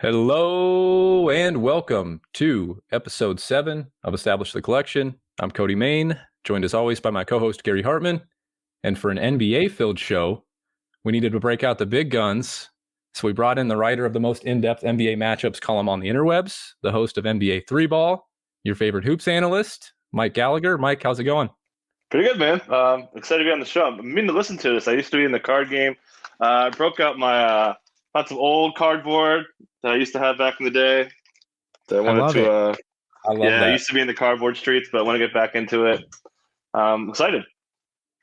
Hello and welcome to episode 7 of Establish the Collection. I'm Cody Main, joined as always by my co-host Gary Hartman. And for an NBA-filled show, we needed to break out the big guns. So we brought in the writer of the most in-depth NBA matchups column on the interwebs, the host of NBA 3-Ball, your favorite hoops analyst, Mike Gallagher. Mike, how's it going? Pretty good, man. Excited to be on the show. I'm meaning to listen to this. I used to be in the card game. I broke out my lots of old cardboard that I used to have back in the day. So I wanted to. I love that. I used to be in the cardboard streets, but I want to get back into it. Excited.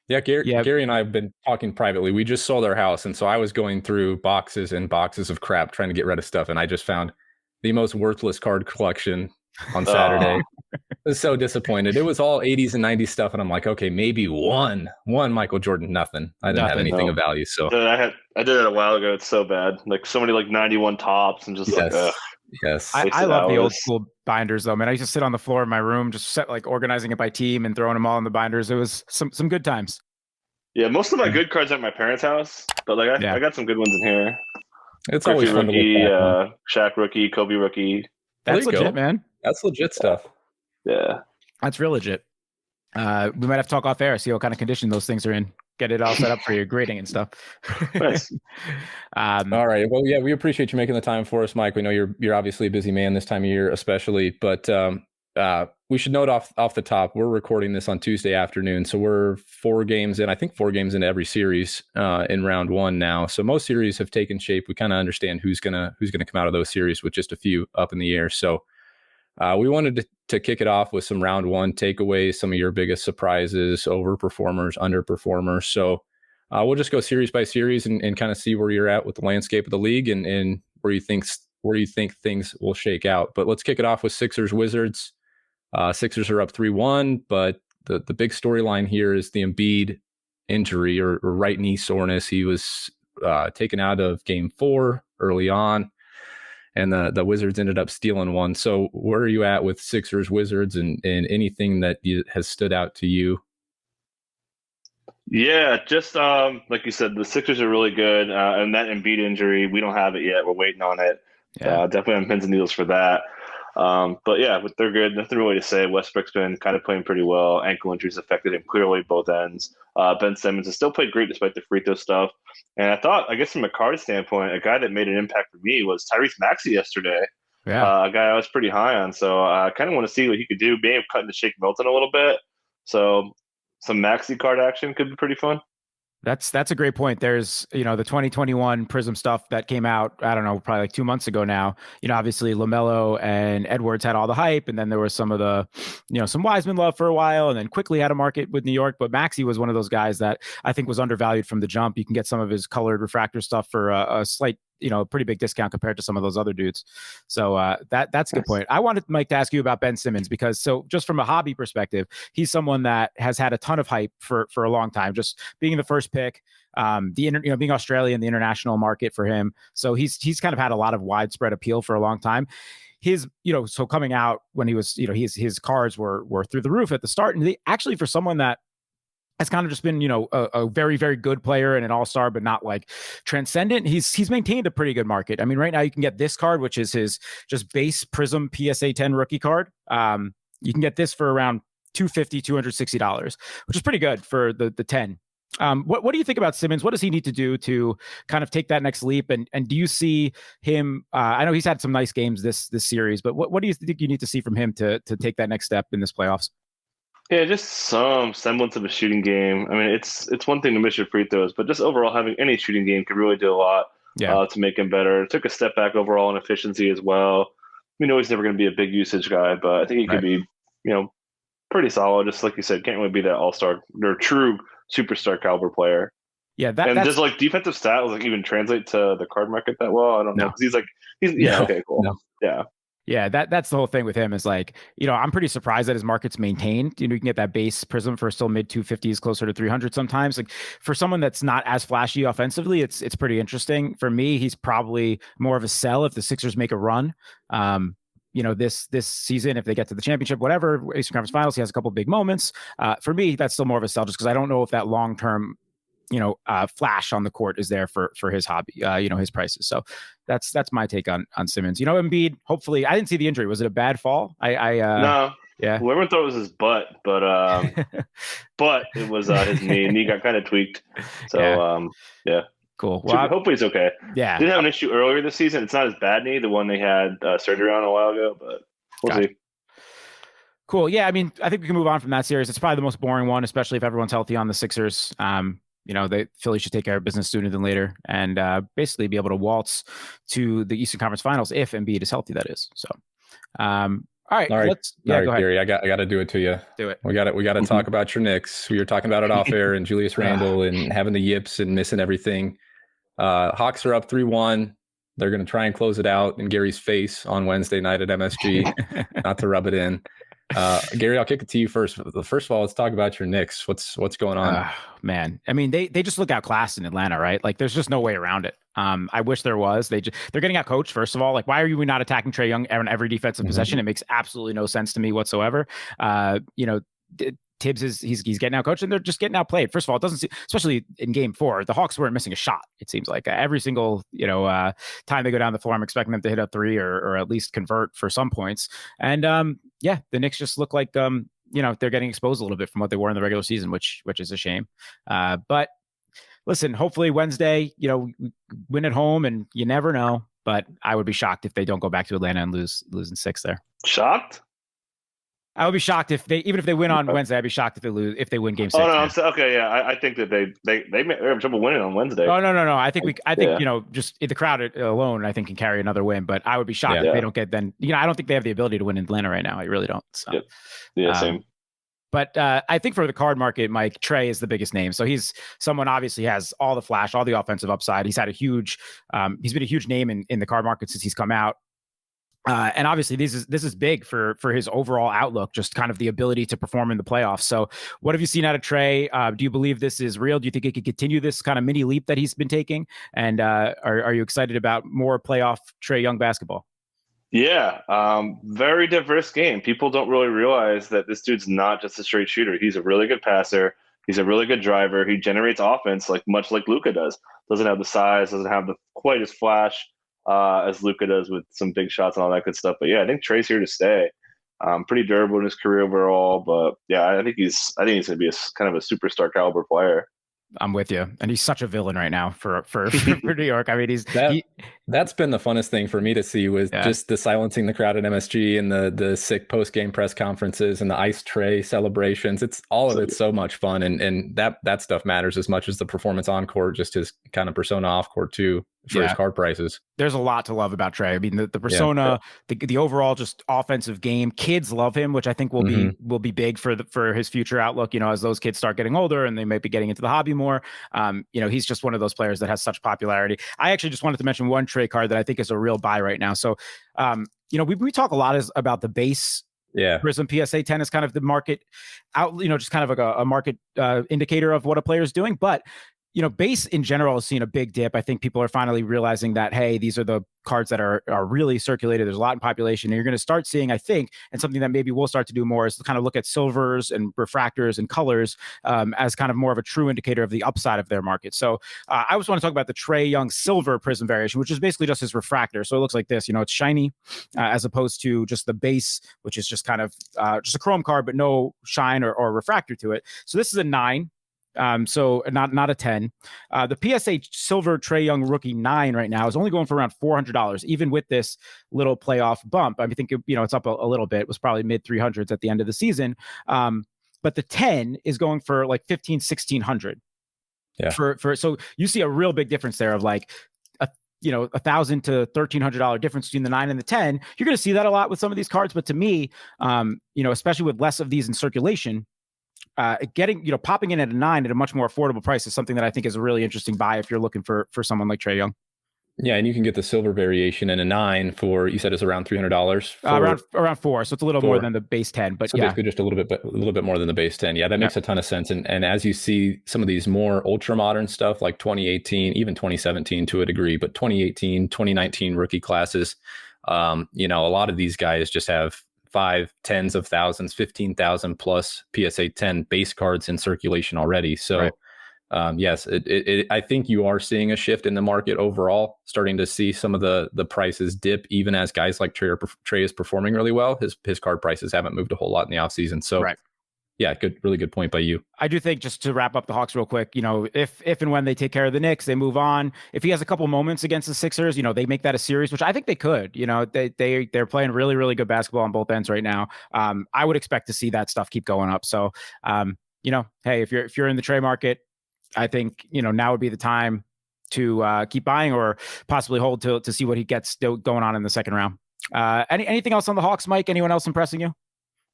Yeah, Gary and I have been talking privately. We just sold our house, and so I was going through boxes and boxes of crap trying to get rid of stuff, and I just found the most worthless card collection on Saturday. I was so disappointed. It was all 80s and 90s stuff, and I'm like, okay, maybe one Michael Jordan, nothing. I didn't have anything of value. So I did it a while ago. It's so bad. Like so many 91 tops and just Yes. I love the old school binders though, man. I used to sit on the floor in my room, just organizing it by team and throwing them all in the binders. It was some good times. Yeah, most of my good cards are at my parents' house, but I got some good ones in here. It's always fun rookie, to look back Shaq rookie, Kobe rookie. That's legit, man. That's legit stuff. Yeah. That's real legit. We might have to talk off air, see what kind of condition those things are in. Get it all set up for your grading and stuff. Nice. All right. Well, yeah, we appreciate you making the time for us, Mike. We know you're obviously a busy man this time of year, especially. But we should note off the top, we're recording this on Tuesday afternoon, so we're 4 games in. I think 4 games into every series in round 1 now. So most series have taken shape. We kind of understand who's gonna come out of those series with just a few up in the air. So we wanted to kick it off with some round 1 takeaways, some of your biggest surprises, overperformers, underperformers. So we'll just go series by series and kind of see where you're at with the landscape of the league and where you think things will shake out. But let's kick it off with Sixers Wizards. Sixers are up 3-1, but the big storyline here is the Embiid injury or right knee soreness. He was taken out of game 4 early on, and the Wizards ended up stealing one. So where are you at with Sixers Wizards and anything that has stood out to you? Yeah, just like you said, the Sixers are really good. And that Embiid injury, we don't have it yet. We're waiting on it. Yeah. Definitely on pins and needles for that. But yeah, they're good. Nothing really to say. Westbrook's been kind of playing pretty well. Ankle injuries affected him clearly both ends. Ben Simmons has still played great despite the free throw stuff. And I guess from a card standpoint, a guy that made an impact for me was Tyrese Maxey yesterday. Yeah. A guy I was pretty high on. So I kind of want to see what he could do. May have cut into Shake Milton a little bit. So some Maxey card action could be pretty fun. That's a great point. There's, the 2021 Prism stuff that came out, I don't know, probably 2 months ago now. Obviously LaMelo and Edwards had all the hype, and then there was some of the, some Wiseman love for a while, and then quickly had a market with New York. But Maxey was one of those guys that I think was undervalued from the jump. You can get some of his colored refractor stuff for a slight, a pretty big discount compared to some of those other dudes. So that's a good point. I wanted Mike to ask you about Ben Simmons because just from a hobby perspective, he's someone that has had a ton of hype for a long time, just being the first pick, being Australian, the international market for him. So he's kind of had a lot of widespread appeal for a long time. His, so coming out when he was, his cards were through the roof at the start. And actually for someone that has kind of just been, a very, very good player and an all-star, but not like transcendent. He's maintained a pretty good market. I mean, right now you can get this card, which is his just base Prism PSA 10 rookie card. You can get this for around $250, $260, which is pretty good for the 10. What do you think about Simmons? What does he need to do to kind of take that next leap? And do you see him? I know he's had some nice games this series, but what do you think you need to see from him to take that next step in this playoffs? Yeah, just some semblance of a shooting game. I mean, it's one thing to miss your free throws, but just overall having any shooting game could really do a lot to make him better. Took a step back overall in efficiency as well. We know he's never going to be a big usage guy, but I think he could be, pretty solid. Just like you said, can't really be that all-star or true superstar caliber player. Yeah, does defensive stats even translate to the card market that well? I don't know because okay, cool. No. Yeah. Yeah, that's the whole thing with him is I'm pretty surprised that his market's maintained. You can get that base Prism for still mid 250s, closer to 300 sometimes. Like for someone that's not as flashy offensively, it's pretty interesting. For me, he's probably more of a sell if the Sixers make a run. This season, if they get to the championship, whatever, Eastern Conference Finals, he has a couple big moments. For me, that's still more of a sell just because I don't know if that long-term flash on the court is there for his hobby, his prices. So that's my take on Simmons. Embiid, hopefully, I didn't see the injury. Was it a bad fall? No. Yeah. Whoever thought it was his butt, but it was his knee. Knee got kind of tweaked. So yeah. Cool. Well, hopefully it's okay. Yeah. Did have an issue earlier this season. It's not as bad knee, the one they had surgery on a while ago, but we'll see. Cool. Yeah, I mean, I think we can move on from that series. It's probably the most boring one, especially if everyone's healthy on the Sixers. Philly should take care of business sooner than later and basically be able to waltz to the Eastern Conference Finals if Embiid is healthy, that is. So, all right. Go ahead. Gary, I got to do it to you. Do it. We got to talk about your Knicks. We were talking about it off air and Julius Randle and having the yips and missing everything. Hawks are up 3-1. They're going to try and close it out in Gary's face on Wednesday night at MSG. Not to rub it in. Gary, I'll kick it to you first. First of all, let's talk about your Knicks. What's going on? Man, I mean, they just look outclassed in Atlanta, right? Like, there's just no way around it. I wish there was. They're getting out coached. First of all, like, why are you not attacking Trae Young on every defensive possession? It makes absolutely no sense to me whatsoever. Tibbs he's getting out coached and they're just getting outplayed. First of all, it doesn't seem, especially in Game 4, the Hawks weren't missing a shot. It seems like every single time they go down the floor, I'm expecting them to hit a three or at least convert for some points. And the Knicks just look like they're getting exposed a little bit from what they were in the regular season, which is a shame. But listen, hopefully Wednesday, win at home, and you never know. But I would be shocked if they don't go back to Atlanta and lose in 6 there. Shocked? I would be shocked if they win on Wednesday. I'd be shocked if they win Game 6. Oh no, okay, yeah. I think that they have trouble winning on Wednesday. Oh no. I think just the crowd alone, I think, can carry another win. But I would be shocked if they don't get. Then I don't think they have the ability to win in Atlanta right now. I really don't. So. Same. But I think for the card market, Mike, Trae is the biggest name. So he's someone obviously has all the flash, all the offensive upside. He's had he's been a huge name in the card market since he's come out. And obviously this is big for his overall outlook, just kind of the ability to perform in the playoffs. So what have you seen out of Trae? Do you believe this is real? Do you think it could continue this kind of mini leap that he's been taking? And are you excited about more playoff Trae Young basketball? Yeah, very diverse game. People don't really realize that this dude's not just a straight shooter. He's a really good passer. He's a really good driver. He generates offense much like Luka does. Doesn't have the size, doesn't have quite as flash as Luka does with some big shots and all that good stuff. But yeah, I think Trae's here to stay. Pretty durable in his career overall. But yeah, I think he's going to be a kind of a superstar caliber player. I'm with you. And he's such a villain right now for New York. I mean, that's been the funnest thing for me to see was just the silencing the crowd at MSG and the sick post-game press conferences and the ice tray celebrations. It's all of it's so much fun. And that stuff matters as much as the performance on court, just his kind of persona off court too, for his card prices. There's a lot to love about Trae. I mean, the persona, the overall just offensive game. Kids love him, which I think will be big for his future outlook. As those kids start getting older and they might be getting into the hobby more. He's just one of those players that has such popularity. I actually just wanted to mention one Trae card that I think is a real buy right now. So, we talk a lot about the base. Prism PSA 10 is kind of the market out, just kind of like a market indicator of what a player is doing. But base in general has seen a big dip. I think people are finally realizing that, hey, these are the cards that are really circulated. There's a lot in population. And you're going to start seeing, I think, and something that maybe we'll start to do more is to kind of look at silvers and refractors and colors as kind of more of a true indicator of the upside of their market. So I just want to talk about the Trae Young silver prism variation, which is basically just his refractor. So it looks like this, it's shiny as opposed to just the base, which is just kind of just a chrome card, but no shine or refractor to it. So this is a 9. So not a 10. The PSA Silver Trae Young Rookie 9 right now is only going for around $400, even with this little playoff bump. I think it's up a little bit. It was probably mid 300s at the end of the season. But the 10 is going for like $1,600. Yeah. So you see a real big difference there of like $1,000 to $1,300 difference between the 9 and the 10. You're going to see that a lot with some of these cards, but to me, especially with less of these in circulation, popping in at a 9 at a much more affordable price is something that I think is a really interesting buy if you're looking for someone like Trae Young. Yeah, and you can get the silver variation in a 9 for, you said it's around $300. Around 4, so it's a little more than the base 10, but so basically just a little bit more than the base 10. Yeah, that makes a ton of sense. And as you see some of these more ultra modern stuff like 2018, even 2017 to a degree, but 2018, 2019 rookie classes, a lot of these guys just have 5, tens of thousands, 15,000 plus PSA 10 base cards in circulation already. So yes, I think you are seeing a shift in the market overall, starting to see some of the prices dip, even as guys like Trey is performing really well. His card prices haven't moved a whole lot in the offseason. So, right. Yeah, really good point by you. I do think, just to wrap up the Hawks real quick, if and when they take care of the Knicks, they move on. If he has a couple moments against the Sixers, they make that a series, which I think they could. They're playing really, really good basketball on both ends right now. I would expect to see that stuff keep going up. So, hey, if you're in the Trey market, I think now would be the time to keep buying or possibly hold to see what he gets still going on in the second round. Anything else on the Hawks, Mike? Anyone else impressing you?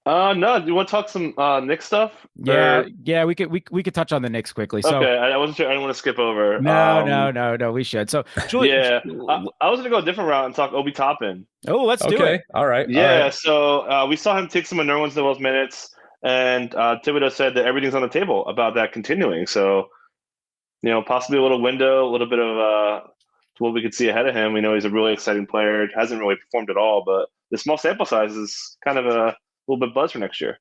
No. Do you want to talk some Knicks stuff? Yeah, we could touch on the Knicks quickly. So, okay, I wasn't sure. I didn't want to skip over. No. We should. So, yeah, I was gonna go a different route and talk Obi Toppin. Oh, let's do it. All right. Yeah. All right. So we saw him take some of Nerlens Noel's minutes, and Thibodeau said that everything's on the table about that continuing. So, possibly a little window, a little bit of what we could see ahead of him. We know he's a really exciting player. Hasn't really performed at all, but the small sample size is kind of a little bit buzz for next year.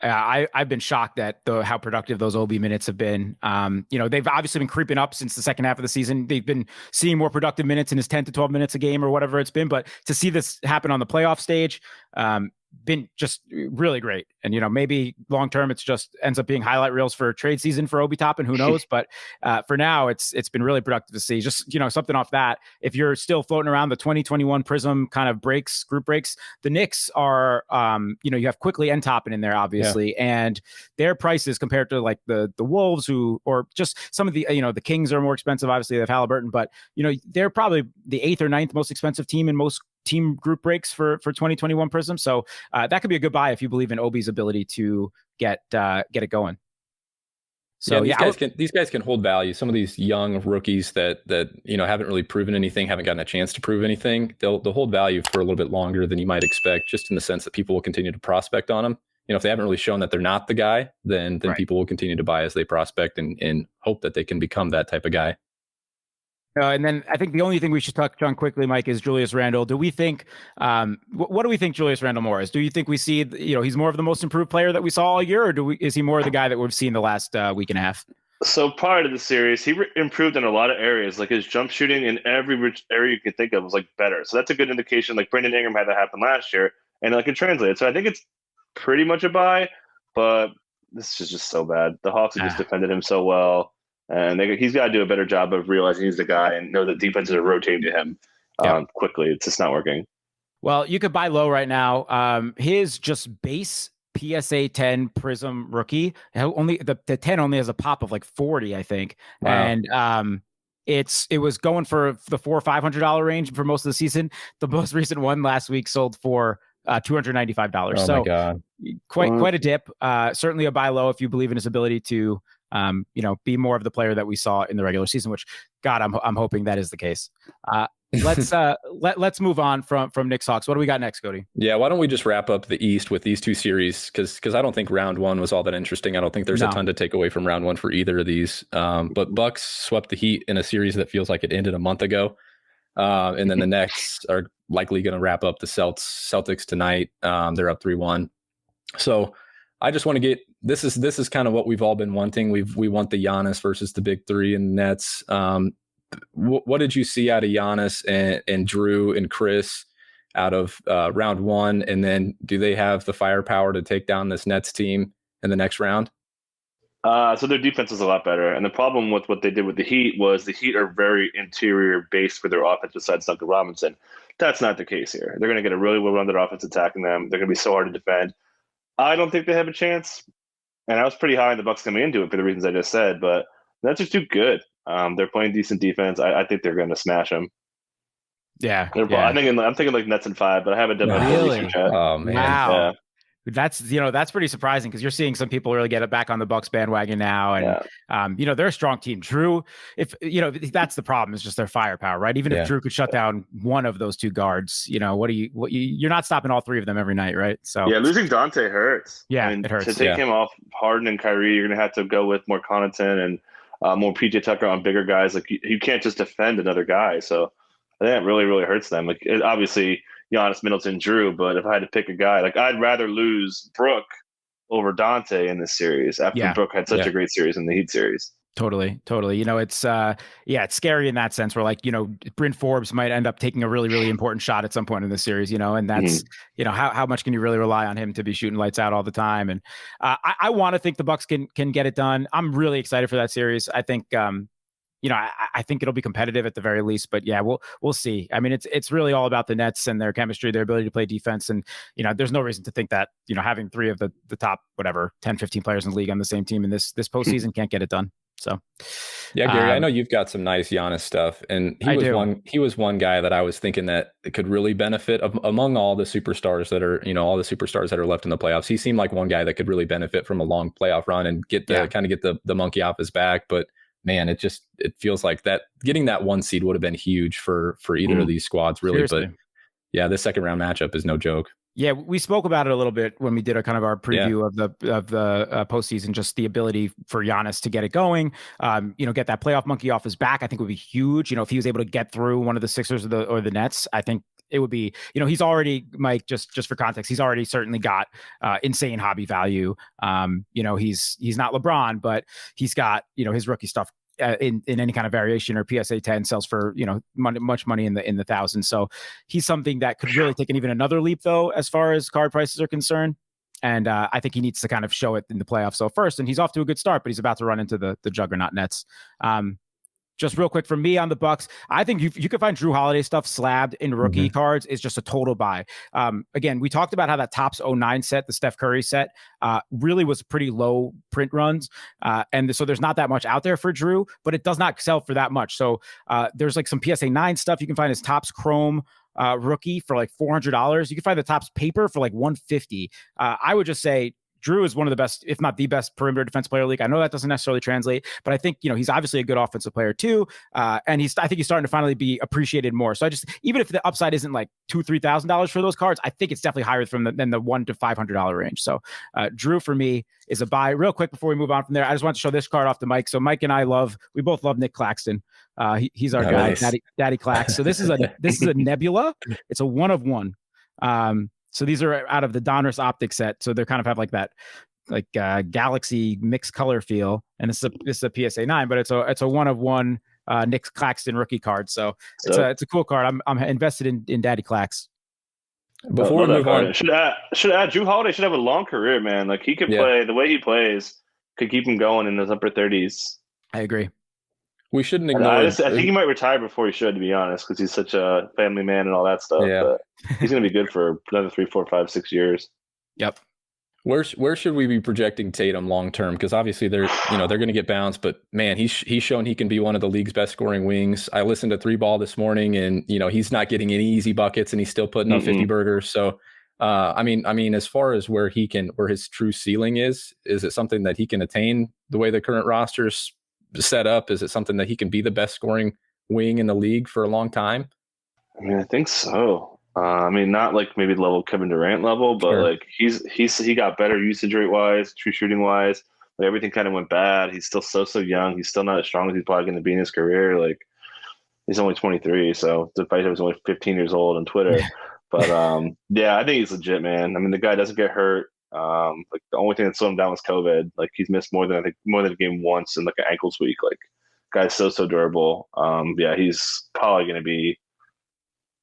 I've been shocked at how productive those Obi minutes have been. They've obviously been creeping up since the second half of the season. They've been seeing more productive minutes in his 10 to 12 minutes a game or whatever it's been. But to see this happen on the playoff stage, been just really great. And, maybe long term, it's just ends up being highlight reels for trade season for Obi Toppin. Who knows? But for now, it's been really productive to see. Just, something off that. If you're still floating around the 2021 Prism kind of group breaks, the Knicks are, you have Quickly and Toppin in there, obviously. Yeah. And their prices compared to like the Wolves or just some of the, the Kings are more expensive. Obviously, they have Halliburton, but, they're probably the 8th or 9th most expensive team in most team group breaks for 2021 Prism. So that could be a good buy if you believe in Obi's ability to get it going. So these guys can hold value. Some of these young rookies that haven't really proven anything, haven't gotten a chance to prove anything, they'll hold value for a little bit longer than you might expect, just in the sense that people will continue to prospect on them. If they haven't really shown that they're not the guy, then right. People will continue to buy as they prospect and hope that they can become that type of guy. And then I think the only thing we should touch on quickly, Mike, is Julius Randle. Do we think, what do we think Julius Randle more is? Do you think we see, he's more of the most improved player that we saw all year, or is he more of the guy that we've seen the last week and a half? So prior to the series, he improved in a lot of areas. Like his jump shooting in every area you could think of was like better. So that's a good indication. Like Brandon Ingram had that happen last year, and like it translated. So I think it's pretty much a buy, but this is just so bad. The Hawks have just defended him so well. And he's got to do a better job of realizing he's the guy and know that defenses are rotating to him quickly. It's just not working. Well, you could buy low right now. His just base PSA 10 Prism rookie, only the 10 only has a pop of like 40, I think. Wow. And it was going for the $400 or $500 range for most of the season. The most recent one last week sold for $295. Oh, so my God. Quite a dip. Certainly a buy low if you believe in his ability to be more of the player that we saw in the regular season, which God, I'm hoping that is the case. Let's move on from Knicks Hawks. What do we got next, Cody? Yeah, why don't we just wrap up the East with these two series? Because I don't think round one was all that interesting. I don't think there's a ton to take away from round one for either of these. But Bucks swept the Heat in a series that feels like it ended a month ago. And then the Nets are likely going to wrap up the Celtics tonight. They're up 3-1. So I just want to get this is kind of what we've all been wanting. We want the Giannis versus the big three in the Nets. What did you see out of Giannis and Drew and Chris out of round one? And then do they have the firepower to take down this Nets team in the next round? So their defense is a lot better. And the problem with what they did with the Heat was the Heat are very interior based for their offense besides Duncan Robinson. That's not the case here. They're going to get a really well-rounded offense attacking them. They're going to be so hard to defend. I don't think they have a chance. And I was pretty high on the Bucks coming into it for the reasons I just said, but that's just too good. They're playing decent defense. I think they're going to smash them. Yeah. I'm thinking like Nets in 5, but I haven't done my research yet. Oh man. Wow. Yeah. That's pretty surprising because you're seeing some people really get it back on the Bucks bandwagon now. And, they're a strong team. Drew, that's the problem is just their firepower, right? Even if Drew could shut down one of those two guards, you're not stopping all three of them every night, right? So yeah, losing Dante hurts. Yeah, it hurts. To take him off Harden and Kyrie, you're going to have to go with more Connaughton and more PJ Tucker on bigger guys. Like you can't just defend another guy. So I think it really, really hurts them. Like obviously Giannis, Middleton, Drew, but if I had to pick a guy, like I'd rather lose Brook over Dante in this series after Brook had such a great series in the Heat series. Totally. It's it's scary in that sense where like, Bryn Forbes might end up taking a really, really important shot at some point in the series, and that's, how much can you really rely on him to be shooting lights out all the time? And I want to think the Bucks can get it done. I'm really excited for that series. I think, I think it'll be competitive at the very least, but yeah, we'll see. I mean, it's really all about the Nets and their chemistry, their ability to play defense. And, there's no reason to think that, having three of the top, 10, 15 players in the league on the same team in this postseason can't get it done. So, yeah, Gary, I know you've got some nice Giannis stuff, and he was one guy that I was thinking that could really benefit among all the superstars that are, all the superstars that are left in the playoffs. He seemed like one guy that could really benefit from a long playoff run and get the monkey off his back. But man, it feels like that getting that 1 seed would have been huge for either of these squads, really. Seriously. But yeah, this second round matchup is no joke. Yeah, we spoke about it a little bit when we did our preview of the postseason. Just the ability for Giannis to get it going, get that playoff monkey off his back. I think would be huge. If he was able to get through one of the Sixers or the Nets, I think it would be. He's already, Mike. Just for context, he's already certainly got insane hobby value. He's not LeBron, but he's got his rookie stuff. In any kind of variation, or PSA 10 sells for much money in the thousands. So he's something that could really take even another leap, though, as far as card prices are concerned. And I think he needs to kind of show it in the playoffs. So first, and he's off to a good start, but he's about to run into the juggernaut Nets. Just real quick for me on the Bucks, I think you could find Drew Holiday stuff slabbed in rookie cards is just a total buy. Again, we talked about how that Topps 09 set, the Steph Curry set, really was pretty low print runs. And so there's not that much out there for Drew, but it does not sell for that much. So there's like some PSA 9 stuff. You can find his Topps Chrome rookie for like $400. You can find the Topps paper for like $150. I would just say Drew is one of the best, if not the best, perimeter defense player in the league. I know that doesn't necessarily translate, but I think, he's obviously a good offensive player too. And I think he's starting to finally be appreciated more. So even if the upside isn't like $2,000-$3,000 for those cards, I think it's definitely higher than the $100 to $500 range. So Drew for me is a buy. Real quick before we move on from there, I just want to show this card off to Mike. So Mike and we both love Nick Claxton. He's our guy, Daddy Clax. So this is a Nebula. It's a 1 of 1. So these are out of the Donruss Optic set. So they kind of have like that, galaxy mixed color feel. And this is a PSA 9, but it's a 1 of 1 Nick Claxton rookie card. So it's a cool card. I'm invested in Daddy Clax. Before we move on, should add Drew Holiday should have a long career, man. Like he could play the way he plays, could keep him going in those upper 30s. I agree. We shouldn't ignore. I think he might retire before he should, to be honest, because he's such a family man and all that stuff. Yeah. But he's going to be good for another 3, 4, 5, 6 years. Yep. Where should we be projecting Tatum long term? Because obviously they're going to get bounced, but man, he's shown he can be one of the league's best scoring wings. I listened to 3 Ball this morning, and he's not getting any easy buckets, and he's still putting up 50 burgers. So, I mean, as far as where his true ceiling is it something that he can attain the way the current roster's set up? Is it something that he can be the best scoring wing in the league for a long time? I mean, I think so. Not like maybe level Kevin Durant level, but like he got better usage rate wise, true shooting wise. Like everything kind of went bad. He's still so young. He's still not as strong as he's probably going to be in his career. Like he's only 23, so despite he was only 15 years old on Twitter. But I think he's legit, man. I mean, the guy doesn't get hurt. Like the only thing that slowed him down was COVID. Like he's missed more than a game once in like an ankles week. Like guy's so durable. He's probably going to be,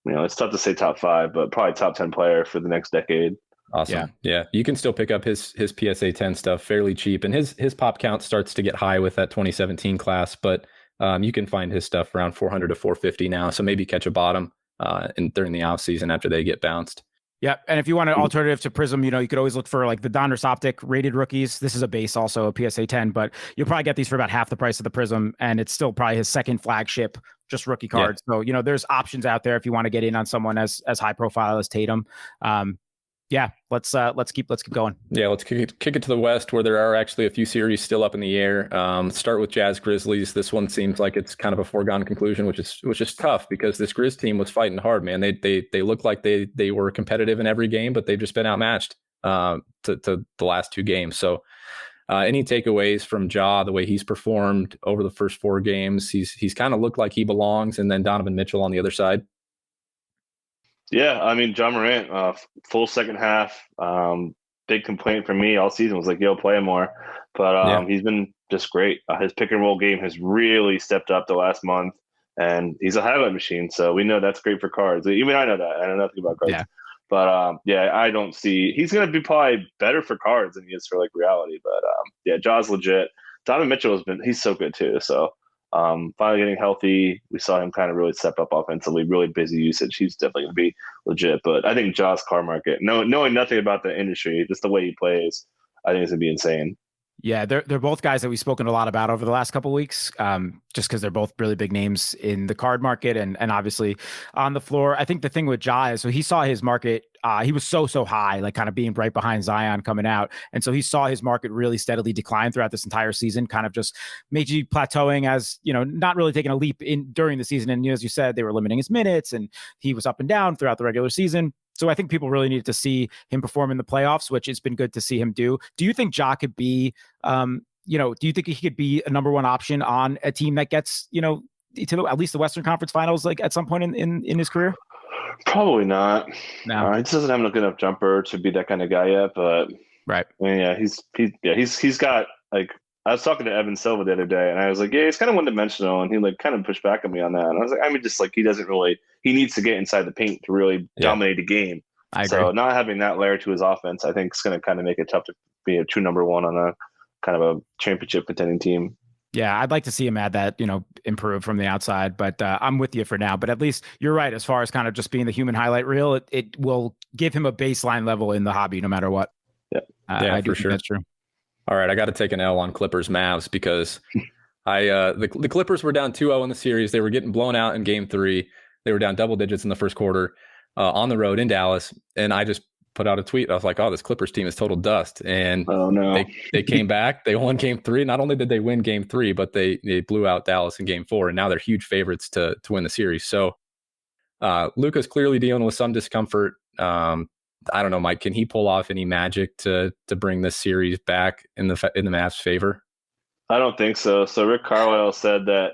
it's tough to say top 5, but probably top 10 player for the next decade. Awesome. Yeah. You can still pick up his PSA 10 stuff fairly cheap, and his pop count starts to get high with that 2017 class, but you can find his stuff around 400 to 450 now. So maybe catch a bottom during the off season after they get bounced. Yeah, and if you want an alternative to Prism, you could always look for like the Donruss Optic rated rookies. This is a base, also a PSA 10, but you'll probably get these for about half the price of the Prism, and it's still probably his second flagship, just rookie cards. Yeah. So there's options out there if you want to get in on someone as high profile as Tatum. Let's keep going. Yeah, let's kick it to the West, where there are actually a few series still up in the air. Start with Jazz Grizzlies. This one seems like it's kind of a foregone conclusion, which is tough because this Grizz team was fighting hard, man. They look like they were competitive in every game, but they've just been outmatched to the last 2 games. So any takeaways from Ja, the way he's performed over the first 4 games? He's kind of looked like he belongs, and then Donovan Mitchell on the other side. Yeah, I mean, John Morant, full second half. big complaint from me all season was like, yo, play him more. But he's been just great. His pick and roll game has really stepped up the last month, and he's a highlight machine. So we know that's great for cards. Even I know that. I know nothing about cards. Yeah. But I don't see he's going to be probably better for cards than he is for like reality. But Jaw's legit. Donovan Mitchell he's so good too. So finally getting healthy, we saw him kind of really step up offensively. Really busy usage. He's definitely going to be legit. But I think Jaw's car market, knowing nothing about the industry, just the way he plays, I think it's going to be insane. Yeah, they're both guys that we've spoken a lot about over the last couple of weeks, just because they're both really big names in the card market and obviously on the floor. I think the thing with Ja is, so he saw his market, he was so high, like kind of being right behind Zion coming out. And so he saw his market really steadily decline throughout this entire season, kind of just maybe plateauing as, not really taking a leap in during the season. And as you said, they were limiting his minutes and he was up and down throughout the regular season. So I think people really needed to see him perform in the playoffs, which it's been good to see him do. Do you think Ja could be, do you think he could be a number one option on a team that gets, to at least the Western Conference Finals, like at some point in his career? Probably not. No, he just doesn't have a good enough jumper to be that kind of guy yet. But right, I mean, he's got like. I was talking to Evan Silva the other day, and I was like, yeah, he's kind of one-dimensional, and he like kind of pushed back on me on that. And I was like, I mean, just like he needs to get inside the paint to really dominate the game. I agree. So not having that layer to his offense, I think is going to kind of make it tough to be a true number one on a kind of a championship contending team. Yeah, I'd like to see him add that, improve from the outside, but I'm with you for now. But at least you're right, as far as kind of just being the human highlight reel, it will give him a baseline level in the hobby no matter what. Yeah, I do think that's true. All right, I got to take an L on Clippers Mavs because the Clippers were down 2-0 in the series. They were getting blown out in game 3. They were down double digits in the first quarter on the road in Dallas. And I just put out a tweet. I was like, oh, this Clippers team is total dust. And they came back. They won game 3. Not only did they win game 3, but they blew out Dallas in game 4. And now they're huge favorites to win the series. So Luka's clearly dealing with some discomfort. I don't know, Mike, can he pull off any magic to bring this series back in the Mavs' favor? I don't think so. So Rick Carlisle said that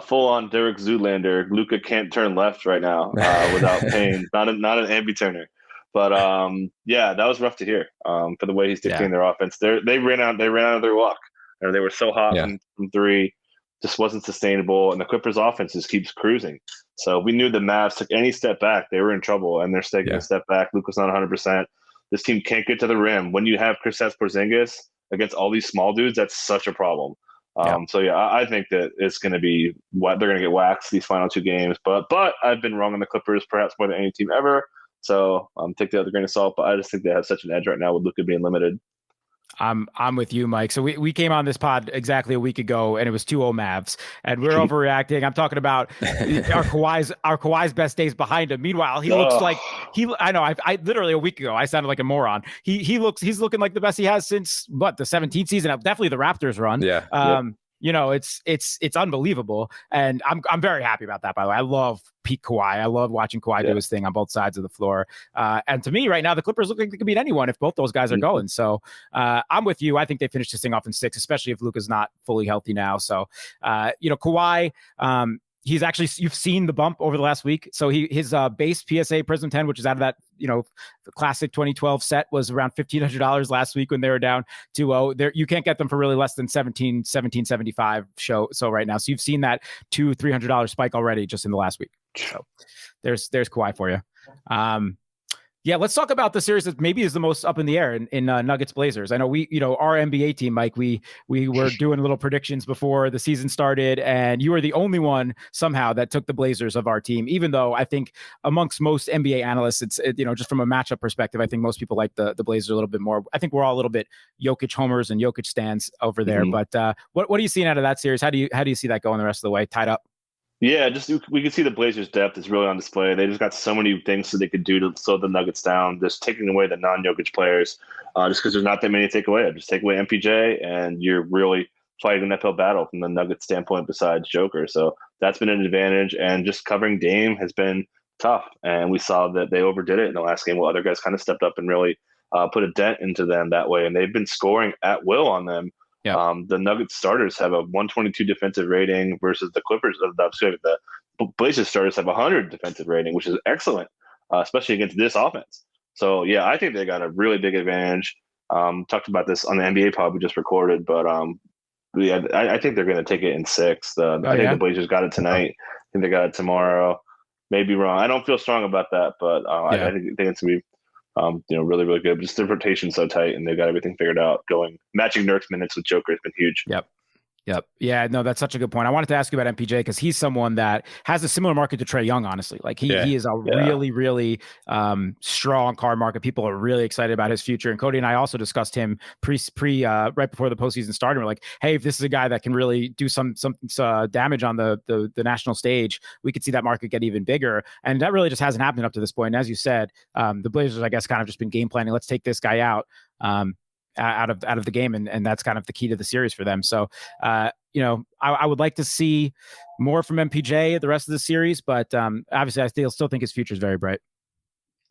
full-on Derek Zoolander, Luka can't turn left right now without pain. Not an ambi-turner. But that was rough to hear for the way he's dictating their offense. They ran out of their luck. They were so hot from 3, just wasn't sustainable, and the Clippers' offense just keeps cruising. So we knew the Mavs took any step back, they were in trouble, and they're taking a step back. Luka's not 100%. This team can't get to the rim. When you have Kristaps Porzingis against all these small dudes, that's such a problem. I think that it's going to be what they're going to get waxed these final 2 games. But I've been wrong on the Clippers, perhaps more than any team ever. So take the other grain of salt. But I just think they have such an edge right now with Luka being limited. I'm with you, Mike. So we came on this pod exactly a week ago, and it was 2-0 Mavs, and we're overreacting. I'm talking about our Kawhi's best days behind him. Meanwhile, he looks like I know. I literally a week ago I sounded like a moron. He's looking like the best he has since the 17th season. Definitely the Raptors run. It's unbelievable, and I'm very happy about that. By the way, I love peak Kawhi. I love watching Kawhi do his thing on both sides of the floor. And to me, right now, the Clippers look like they could beat anyone if both those guys are going. So I'm with you. I think they finish this thing off in 6, especially if Luka's not fully healthy now. So Kawhi. He's actually, you've seen the bump over the last week. So his base PSA Prism 10, which is out of that, the classic 2012 set, was around $1,500 last week when they were down 2-0. There, you can't get them for really less than $17.75 so right now. So you've seen that $200-$300 spike already just in the last week. So there's Kawhi for you. Let's talk about the series that maybe is the most up in the air in Nuggets Blazers. I know our NBA team, Mike, we were doing little predictions before the season started, and you were the only one somehow that took the Blazers of our team, even though I think amongst most NBA analysts, it's just from a matchup perspective, I think most people like the Blazers a little bit more. I think we're all a little bit Jokic homers and Jokic stands over there. Mm-hmm. But what are you seeing out of that series? How do you see that going the rest of the way, tied up? Yeah, we can see the Blazers' depth is really on display. They just got so many things that they could do to slow the Nuggets down. Just taking away the non-Jokic players, just because there's not that many to take away. Just take away MPJ, and you're really fighting an uphill battle from the Nuggets standpoint besides Joker. So that's been an advantage, and just covering Dame has been tough. And we saw that they overdid it in the last game while other guys kind of stepped up and really put a dent into them that way. And they've been scoring at will on them. Yeah. The Nuggets starters have a 122 defensive rating versus the Clippers. The Blazers starters have 100 defensive rating, which is excellent, especially against this offense. So, I think they got a really big advantage. Talked about this on the NBA pod we just recorded, but I think they're going to take it in 6. I think the Blazers got it tonight. I think they got it tomorrow. Maybe wrong. I don't feel strong about that, but I think it's going to be really, really good. Just the rotation's so tight, and they've got everything figured out. Matching Nurk's minutes with Joker has been huge. Yep. Yeah, no, that's such a good point. I wanted to ask you about MPJ because he's someone that has a similar market to Trae Young, honestly. Like he is a really, really strong card market. People are really excited about his future. And Cody and I also discussed him right before the postseason started. We're like, hey, if this is a guy that can really do some damage on the national stage, we could see that market get even bigger. And that really just hasn't happened up to this point. And as you said, the Blazers, I guess, kind of just been game planning. Let's take this guy out. Out of the game, and that's kind of the key to the series for them. So, I would like to see more from MPJ the rest of the series, but obviously, I still think his future is very bright.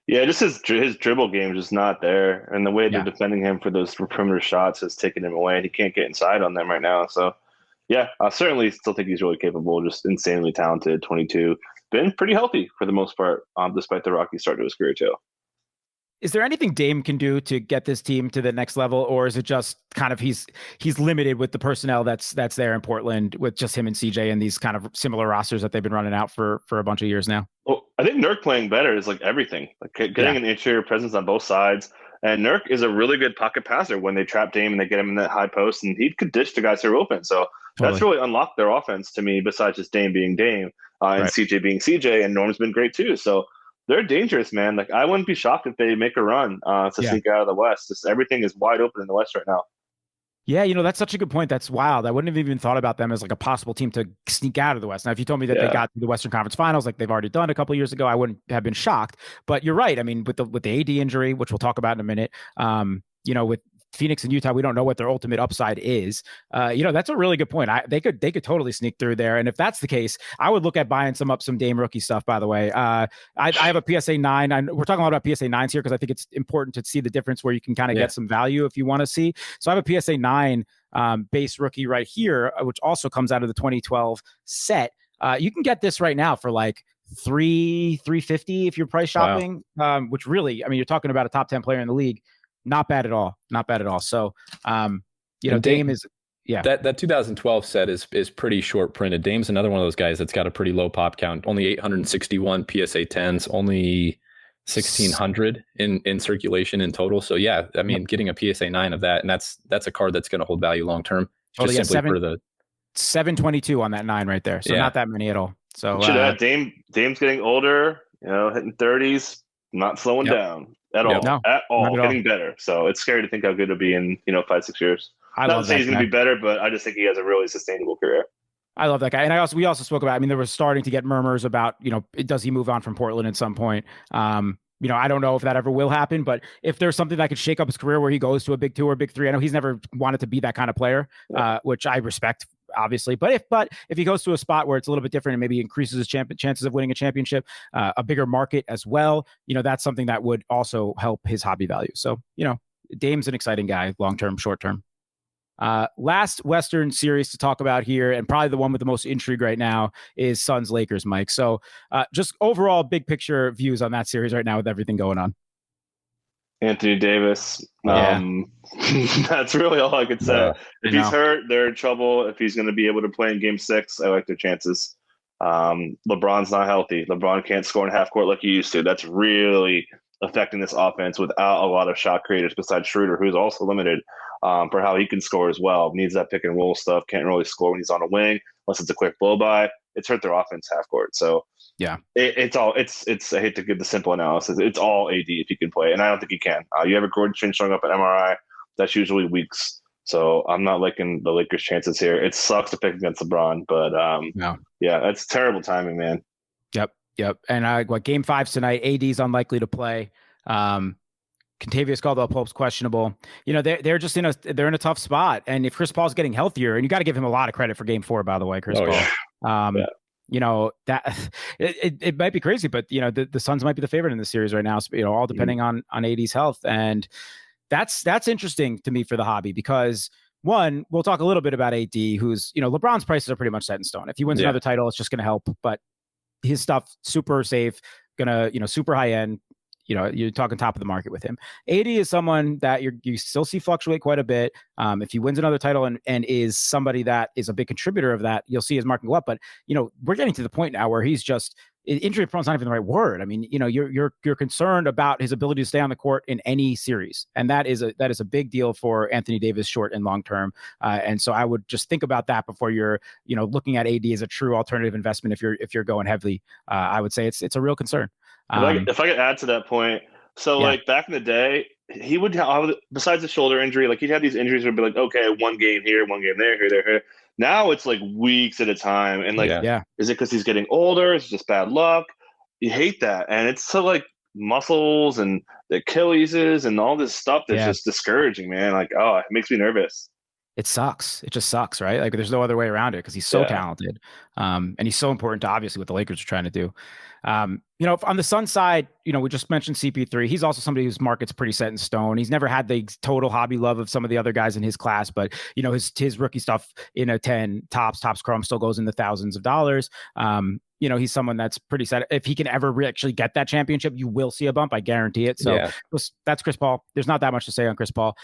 Yeah, just his dribble game is just not there, and the way they're defending him for those perimeter shots has taken him away, and he can't get inside on them right now. So, yeah, I certainly still think he's really capable, just insanely talented. 22, been pretty healthy for the most part, despite the rocky start to his career too. Is there anything Dame can do to get this team to the next level, or is it just kind of he's limited with the personnel that's there in Portland with just him and CJ and these kind of similar rosters that they've been running out for a bunch of years now? Well, I think Nurk playing better is like everything, like getting an interior presence on both sides. And Nurk is a really good pocket passer when they trap Dame and they get him in that high post, and he could ditch the guys who are open. So that's really unlocked their offense to me, besides just Dame being Dame and CJ being CJ, and Norm's been great too. So they're dangerous, man. Like, I wouldn't be shocked if they make a run to sneak out of the West. Just everything is wide open in the West right now. Yeah, that's such a good point. That's wild. I wouldn't have even thought about them as like a possible team to sneak out of the West. Now, if you told me that they got to the Western Conference Finals like they've already done a couple of years ago, I wouldn't have been shocked. But you're right. I mean, with the AD injury, which we'll talk about in a minute, with Phoenix and Utah, we don't know what their ultimate upside is. That's a really good point. They could totally sneak through there. And if that's the case, I would look at buying some Dame rookie stuff, by the way. I have a PSA 9. We're talking a lot about PSA 9s here because I think it's important to see the difference where you can kind of get some value if you want to see. So I have a PSA 9 base rookie right here, which also comes out of the 2012 set. You can get this right now for like $350 if you're price shopping, which really, I mean, you're talking about a top 10 player in the league. Not bad at all. So, Dame is, That 2012 set is pretty short printed. Dame's another one of those guys that's got a pretty low pop count. Only 861 PSA 10s, only 1,600 in circulation in total. So yeah, I mean, getting a PSA 9 of that, and that's a card that's going to hold value long term. Just simply for the 722 on that 9 right there. So not that many at all. So should have Dame's getting older, hitting 30s, not slowing down. At all, getting better. So it's scary to think how good it'll be in 5-6 years. Not saying he's going to be better, but I just think he has a really sustainable career. I love that guy, and we also spoke about. I mean, there was starting to get murmurs about does he move on from Portland at some point? I don't know if that ever will happen, but if there's something that could shake up his career where he goes to a big 2 or big 3, I know he's never wanted to be that kind of player, which I respect, obviously. But if he goes to a spot where it's a little bit different and maybe increases his chances of winning a championship, a bigger market as well, that's something that would also help his hobby value. So, Dame's an exciting guy, long-term, short-term. Last Western series to talk about here, and probably the one with the most intrigue right now, is Suns-Lakers, Mike. So just overall big picture views on that series right now with everything going on. Anthony Davis. That's really all I could say. If he's hurt, they're in trouble. If he's going to be able to play in Game 6, I like their chances. LeBron's not healthy. LeBron can't score in half court like he used to. That's really affecting this offense without a lot of shot creators besides Schroeder, who's also limited for how he can score as well. Needs that pick and roll stuff. Can't really score when he's on a wing unless it's a quick blow by. It's hurt their offense half court. So yeah, it's I hate to give the simple analysis. It's all AD if he can play, and I don't think he can. You have a Gordon Chin showing up at MRI. That's usually weeks. So I'm not liking the Lakers' chances here. It sucks to pick against LeBron, but yeah, that's terrible timing, man. Yep. And Game 5 tonight, AD's unlikely to play. Contavious Caldwell-Pope's questionable. They're just in a tough spot. And if Chris Paul's getting healthier, and you got to give him a lot of credit for Game 4, by the way, Chris Paul. Yeah. That it might be crazy, but the Suns might be the favorite in the series right now. So, all depending on AD's health, and that's interesting to me for the hobby because one, we'll talk a little bit about AD, who's LeBron's prices are pretty much set in stone. If he wins another title, it's just going to help. But his stuff super safe, gonna super high end. you're talking top of the market with him. AD is someone that you still see fluctuate quite a bit. If he wins another title and is somebody that is a big contributor of that, you'll see his market go up. But, we're getting to the point now where he's just injury prone is not even the right word. I mean, you're concerned about his ability to stay on the court in any series. And that is a big deal for Anthony Davis short and long term. And so I would just think about that before you're, looking at AD as a true alternative investment. If you're going heavily, I would say it's a real concern. If I could add to that point, so like back in the day, he would have, besides the shoulder injury, like he'd have these injuries where it'd be like, okay, one game here, one game there, here. Now it's like weeks at a time. And like, is it because he's getting older? Is it just bad luck? You hate that. And it's so like muscles and the Achilles's and all this stuff that's just discouraging, man. Like, oh, it makes me nervous. It sucks. It just sucks, right? Like there's no other way around it because he's so talented. And he's so important to obviously what the Lakers are trying to do. On the Sun side, we just mentioned CP3. He's also somebody whose market's pretty set in stone. He's never had the total hobby love of some of the other guys in his class, but his rookie stuff in a 10 tops Chrome still goes in the thousands of dollars. He's someone that's pretty set. If he can ever actually get that championship, you will see a bump. I guarantee it. So that's Chris Paul. There's not that much to say on Chris Paul.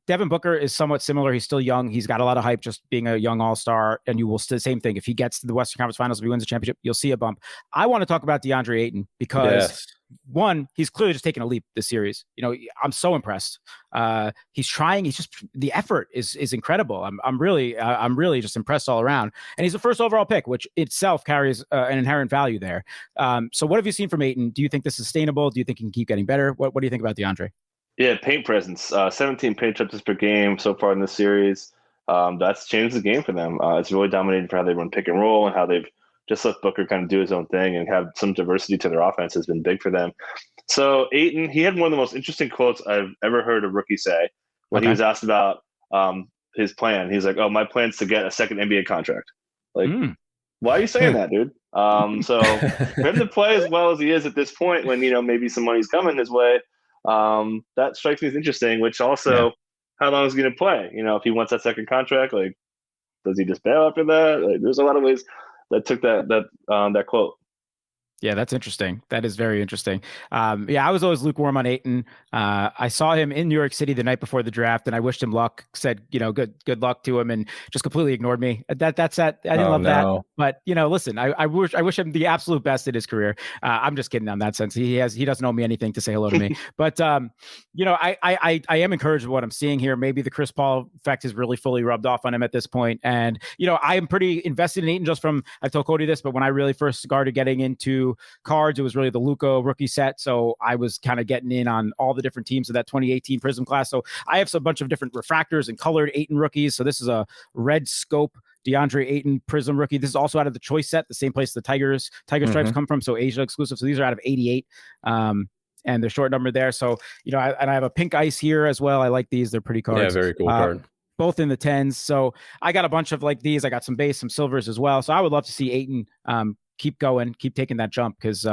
Devin Booker is somewhat similar. He's still young. He's got a lot of hype just being a young all-star, and you will still same thing. If he gets to the Western Conference Finals, if he wins the championship, you'll see a bump. I want to talk about DeAndre Ayton because one, he's clearly just taken a leap this series. I'm so impressed. He's trying. He's just the effort is incredible. I'm really just impressed all around. And he's the first overall pick, which itself carries an inherent value there. So what have you seen from Ayton? Do you think this is sustainable? Do you think he can keep getting better? What do you think about DeAndre? Yeah, paint presence. 17 paint touches per game so far in this series. That's changed the game for them. It's really dominated for how they run pick and roll and how they've just let Booker kind of do his own thing and have some diversity to their offense has been big for them. So Ayton, he had one of the most interesting quotes I've ever heard a rookie say when he was asked about his plan. He's like, "Oh, my plan's to get a second NBA contract." Like, why are you saying that, dude? So for him to play as well as he is at this point, when maybe some money's coming his way. That strikes me as interesting, which also how long is he going to play? If he wants that second contract, like, does he just bail after that? Like, there's a lot of ways that took that quote. Yeah, that's interesting. That is very interesting. I was always lukewarm on Ayton. I saw him in New York City the night before the draft, and I wished him luck. Said, good luck to him, and just completely ignored me. That's that. I didn't love that. But listen, I wish him the absolute best in his career. I'm just kidding on that sense. He doesn't owe me anything to say hello to me. But I am encouraged with what I'm seeing here. Maybe the Chris Paul effect has really fully rubbed off on him at this point. And I am pretty invested in Ayton just from, I've told Cody this, but when I really first started getting into cards, it was really the Luka rookie set. So I was kind of getting in on all the different teams of that 2018 Prism class. So I have a bunch of different refractors and colored Ayton rookies. So this is a red scope DeAndre Ayton Prism rookie. This is also out of the choice set, the same place the Tiger stripes come from. So Asia exclusive. So these are out of 88. And they're short numbered there. So, I have a pink ice here as well. I like these. They're pretty cards. Yeah, very cool card. Both in the 10s. So I got a bunch of like these. I got some base, some silvers as well. So I would love to see Ayton keep going, keep taking that jump because,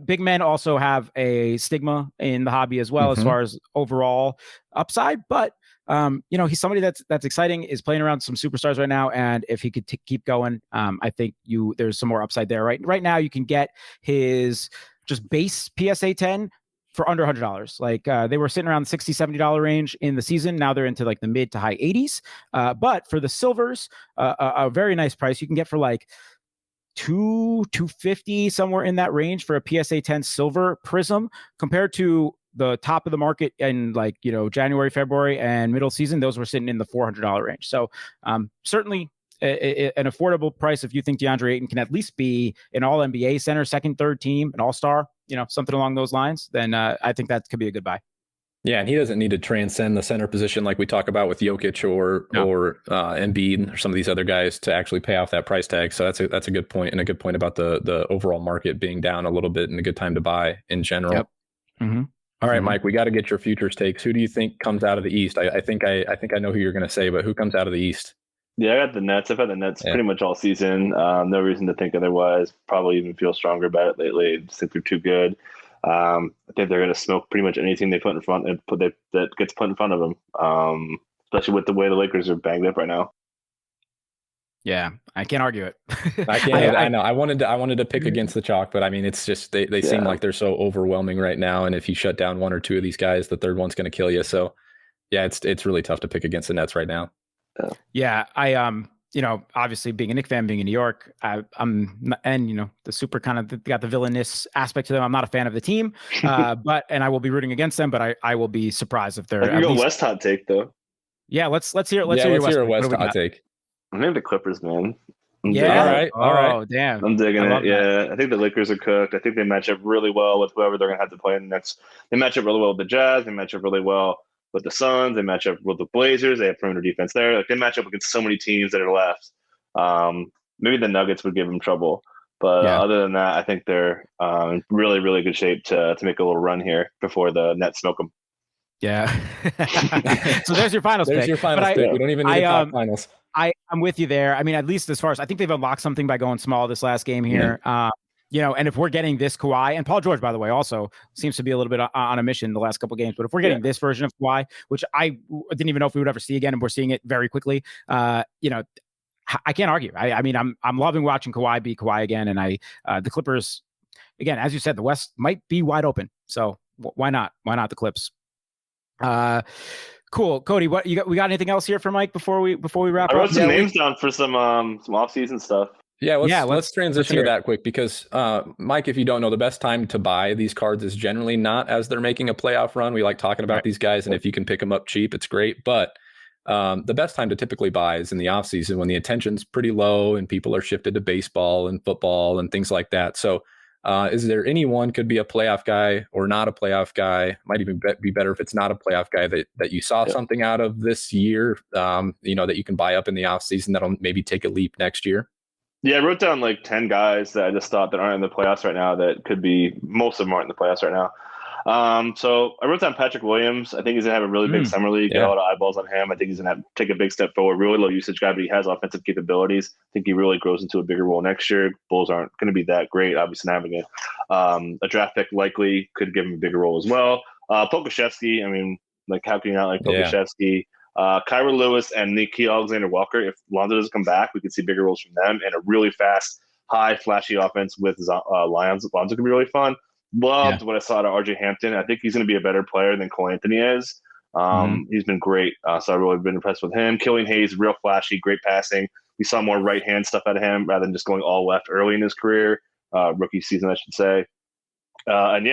big men also have a stigma in the hobby as well as far as overall upside. But, he's somebody that's exciting, is playing around some superstars right now. And if he could keep going, I think there's some more upside there. Right now, you can get his just base PSA 10 for under $100. Like they were sitting around the $60, $70 range in the season. Now they're into like the mid to high 80s. But for the silvers, a very nice price. You can get for like $250, somewhere in that range for a PSA 10 silver prism, compared to the top of the market in January, February, and middle season. Those were sitting in the $400 range. So certainly an affordable price if you think DeAndre Ayton can at least be an all NBA center, second, third team, an all-star, something along those lines, then I think that could be a good buy. Yeah, and he doesn't need to transcend the center position like we talk about with Jokic or Embiid or some of these other guys to actually pay off that price tag. So that's a good point, and a good point about the overall market being down a little bit and a good time to buy in general. Yep. Mm-hmm. All right, Mike, we got to get your futures takes. Who do you think comes out of the East? I think I know who you're going to say, but who comes out of the East? Yeah, I got the Nets. I've had the Nets pretty much all season. No reason to think otherwise. Probably even feel stronger about it lately. I just think they're too good. I think they're going to smoke pretty much anything they put in front that gets put in front of them. Especially with the way the Lakers are banged up right now. Yeah, I can't argue it. I can't. I know. I wanted to pick against the chalk, but I mean, it's just they seem like they're so overwhelming right now. And if you shut down one or two of these guys, the third one's going to kill you. So yeah, it's really tough to pick against the Nets right now. Yeah, obviously being a Knicks fan, being in New York, I'm the super kind of got the villainous aspect to them. I'm not a fan of the team, but I will be rooting against them. But I will be surprised if they're. I can go West hot take though. Yeah, let's hear it. Let's hear a West hot take. I'm maybe the Clippers, man. All right. Damn. I'm digging it. Yeah, I think the Lakers are cooked. I think they match up really well with whoever they're going to have to play in the next. They match up really well with the Jazz. They match up really well with the Suns. They match up with the Blazers. They have perimeter defense there. Like they match up against so many teams that are left. Maybe the Nuggets would give them trouble, but other than that, I think they're in really, really good shape to make a little run here before the Nets smoke them. Yeah. So there's your finals. There's your finals pick. We don't even need to talk finals. I'm with you there. I mean, at least as far as I think they've unlocked something by going small this last game here. And if we're getting this Kawhi, and Paul George, by the way, also seems to be a little bit on a mission the last couple of games. But if we're getting this version of Kawhi, which I didn't even know if we would ever see again, and we're seeing it very quickly, I can't argue. I mean, I'm loving watching Kawhi be Kawhi again, and the Clippers, again, as you said, the West might be wide open. So why not? Why not the Clips? Cool, Cody. What we got? Anything else here for Mike before we wrap up? I wrote some names down for some off-season stuff. Yeah, let's transition to that quick because Mike, if you don't know, the best time to buy these cards is generally not as they're making a playoff run. We like talking about these guys, and if you can pick them up cheap, it's great. But the best time to typically buy is in the offseason when the attention's pretty low and people are shifted to baseball and football and things like that. So is there anyone, could be a playoff guy or not a playoff guy, might even be better if it's not a playoff guy that you saw something out of this year, that you can buy up in the offseason that'll maybe take a leap next year? Yeah, I wrote down like 10 guys that I just thought that aren't in the playoffs right now that could be, most of them aren't in the playoffs right now. So I wrote down Patrick Williams. I think he's going to have a really big summer league, get a lot of eyeballs on him. I think he's going to take a big step forward, really low usage guy, but he has offensive capabilities. I think he really grows into a bigger role next year. Bulls aren't going to be that great. Obviously, not having a draft pick likely could give him a bigger role as well. Pokusevski, I mean, like how can you not like Pokusevski? Kyra Lewis and Nikhil Alexander-Walker. If Lonzo doesn't come back, we could see bigger roles from them and a really fast, high, flashy offense with Lions. Lonzo could be really fun. Loved what I saw out of RJ Hampton. I think he's going to be a better player than Cole Anthony is. He's been great. So I've really been impressed with him. Killian Hayes, real flashy, great passing. We saw more right-hand stuff out of him rather than just going all left early in his career, rookie season, I should say.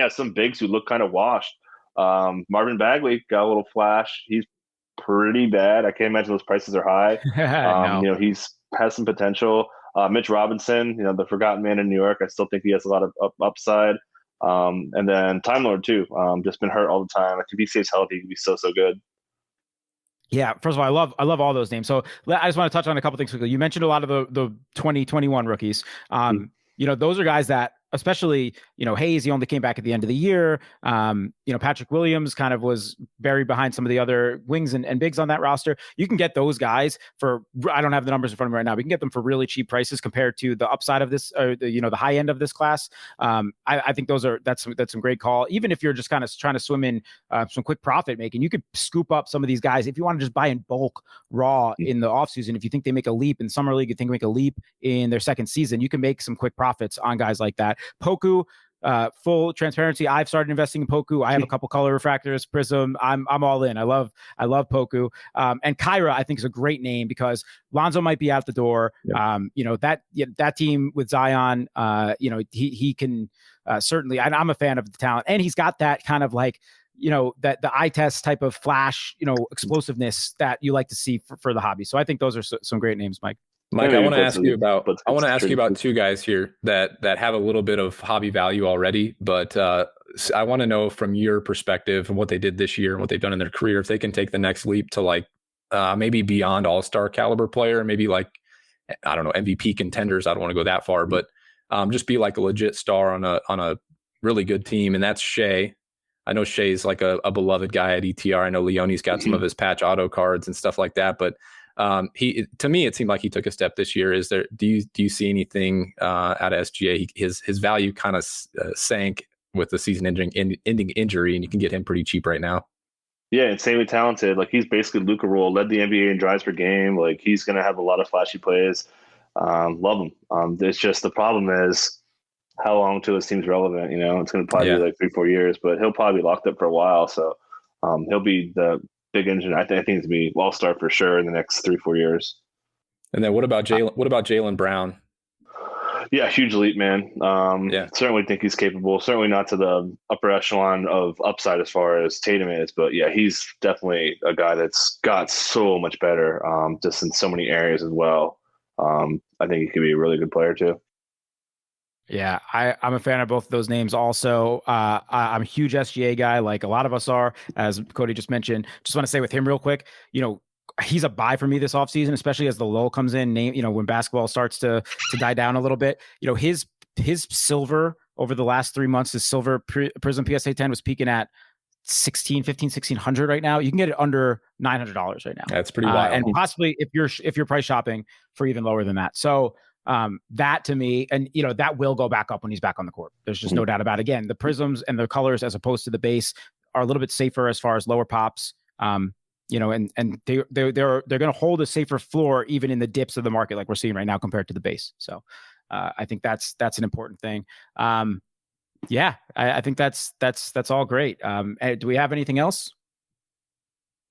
Some bigs who look kind of washed. Marvin Bagley got a little flash. He's pretty bad. I can't imagine those prices are high. No. He's has some potential. Mitch Robinson, the forgotten man in New York. I still think he has a lot of upside. And then Time Lord too. Just been hurt all the time. If he stays healthy, he could be so good. Yeah. First of all, I love all those names. So I just want to touch on a couple things quickly. You mentioned a lot of the 2021 rookies. Those are guys that, especially, Hayes, he only came back at the end of the year. Patrick Williams kind of was buried behind some of the other wings and bigs on that roster. You can get those guys for, I don't have the numbers in front of me right now. We can get them for really cheap prices compared to the upside of this, or the high end of this class. I think that's some great call. Even if you're just kind of trying to swim in some quick profit making, you could scoop up some of these guys. If you want to just buy in bulk raw in the offseason, if you think they make a leap in summer league, you think they make a leap in their second season, you can make some quick profits on guys like that. Poku, full transparency, I've started investing in Poku. I have a couple color refractors, Prism. I'm all in. I love Poku. And Kyra, I think, is a great name because Lonzo might be out the door. That team with Zion, he can certainly, and I'm a fan of the talent, and he's got that kind of like, that the eye test type of flash, explosiveness that you like to see for the hobby. So I think those are some great names, Mike. Mike, I want to ask you about two guys here that have a little bit of hobby value already, but I want to know from your perspective and what they did this year and what they've done in their career, if they can take the next leap to like maybe beyond all-star caliber player, maybe like, I don't know, MVP contenders. I don't want to go that far, but just be like a legit star on a really good team. And that's Shea. I know Shea's like a beloved guy at ETR. I know Leone's got some of his patch auto cards and stuff like that, but to me, it seemed like he took a step this year. Do you see anything out of SGA? His value kind of sank with the season ending injury, and you can get him pretty cheap right now. Yeah, insanely talented. Like he's basically Luka Rule, led the NBA in drives per game. Like he's going to have a lot of flashy plays. Love him. It's just the problem is how long till his team's relevant. You know, it's going to probably be like 3-4 years, but he'll probably be locked up for a while. So he'll be the big engine. I think he's going to be all-star for sure in the next 3-4 years. And then what about Jaylen Brown? Yeah, huge leap, man. Certainly think he's capable. Certainly not to the upper echelon of upside as far as Tatum is, but yeah, he's definitely a guy that's got so much better, just in so many areas as well. I think he could be a really good player too. Yeah, I'm a fan of both of those names also. I'm a huge SGA guy, like a lot of us are, as Cody just mentioned. Just want to say with him real quick, he's a buy for me this offseason, especially as the lull comes in, when basketball starts to die down a little bit. His silver over the last 3 months, his silver Prism PSA 10 was peaking at $1,600 right now. You can get it under $900 right now. That's pretty wild. And possibly if you're price shopping for even lower than that. So that to me, and that will go back up when he's back on the court. There's just no doubt about it. Again, the prisms and the colors as opposed to the base are a little bit safer as far as lower pops. And they're going to hold a safer floor even in the dips of the market like we're seeing right now compared to the base. So I think that's an important thing. I think that's all great. Do we have anything else?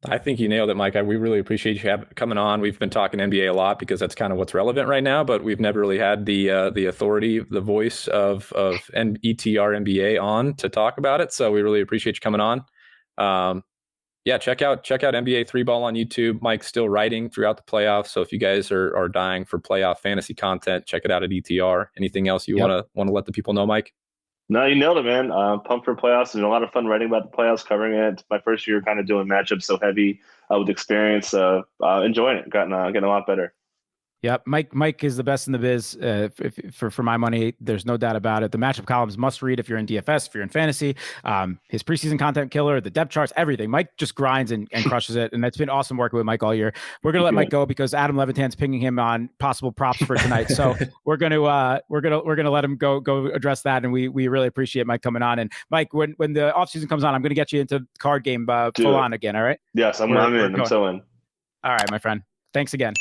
I think you nailed it, Mike. We really appreciate you coming on. We've been talking NBA a lot because that's kind of what's relevant right now, but we've never really had the authority, the voice of ETR NBA on to talk about it. So we really appreciate you coming on. Check out NBA 3-Ball on YouTube. Mike's still writing throughout the playoffs. So if you guys are dying for playoff fantasy content, check it out at ETR. Anything else you want to let the people know, Mike? No, you nailed it, man. Pumped for playoffs. And a lot of fun writing about the playoffs, covering it. It's my first year kind of doing matchups so heavy with experience. Enjoying it. Getting a lot better. Yep, Mike is the best in the biz for my money. There's no doubt about it. The matchup columns must read if you're in DFS, if you're in fantasy. His preseason content killer, the depth charts, everything. Mike just grinds and crushes it, and it's been awesome working with Mike all year. We're gonna let Mike go because Adam Levitan's pinging him on possible props for tonight. So we're gonna let him go address that, and we really appreciate Mike coming on. And Mike, when the offseason comes on, I'm gonna get you into card game full on again. All right? Yes, I'm in. I'm so in. All right, my friend. Thanks again.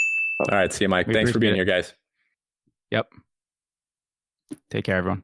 All right. See you, Mike. Thanks for being here, guys. Yep. Take care, everyone.